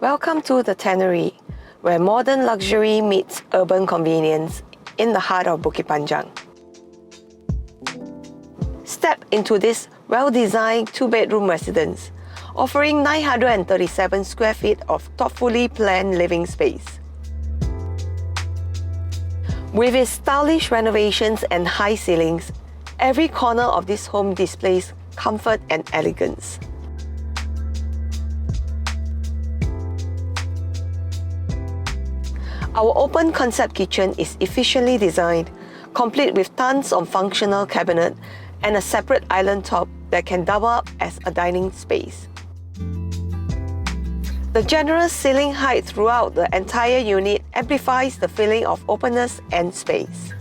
Welcome to the Tennery, where modern luxury meets urban convenience in the heart of Bukit Panjang. Step into this well-designed two-bedroom residence, offering 937 square feet of thoughtfully planned living space. With its stylish renovations and high ceilings, every corner of this home displays comfort and elegance. Our open concept kitchen is efficiently designed, complete with tons of functional cabinet and a separate island top that can double up as a dining space. The generous ceiling height throughout the entire unit amplifies the feeling of openness and space.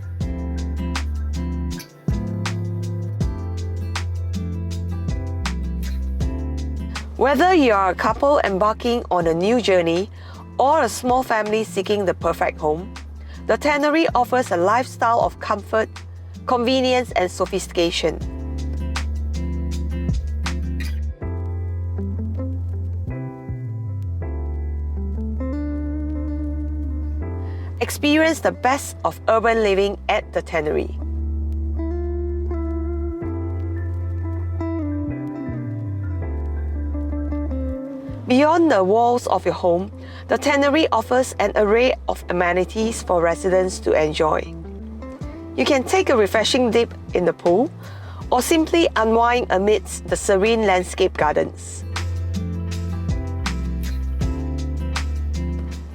Whether you are a couple embarking on a new journey or a small family seeking the perfect home, the Tennery offers a lifestyle of comfort, convenience, and sophistication. Experience the best of urban living at the Tennery. Beyond the walls of your home, the Tennery offers an array of amenities for residents to enjoy. You can take a refreshing dip in the pool or simply unwind amidst the serene landscape gardens.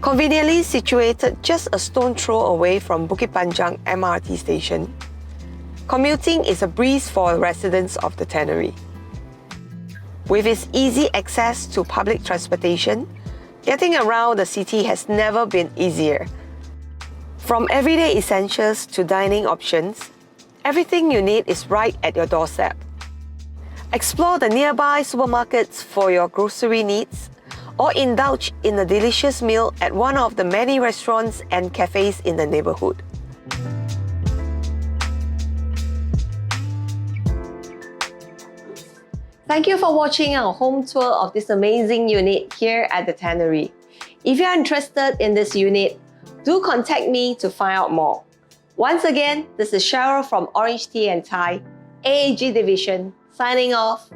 Conveniently situated just a stone throw away from Bukit Panjang MRT station, commuting is a breeze for residents of the Tennery. With its easy access to public transportation, getting around the city has never been easier. From everyday essentials to dining options, everything you need is right at your doorstep. Explore the nearby supermarkets for your grocery needs, or indulge in a delicious meal at one of the many restaurants and cafes in the neighborhood. Thank you for watching our home tour of this amazing unit here at the Tennery. If you are interested in this unit, do contact me to find out more. Once again, this is Cheryl from OrangeTee and Thai, AAG Division, signing off.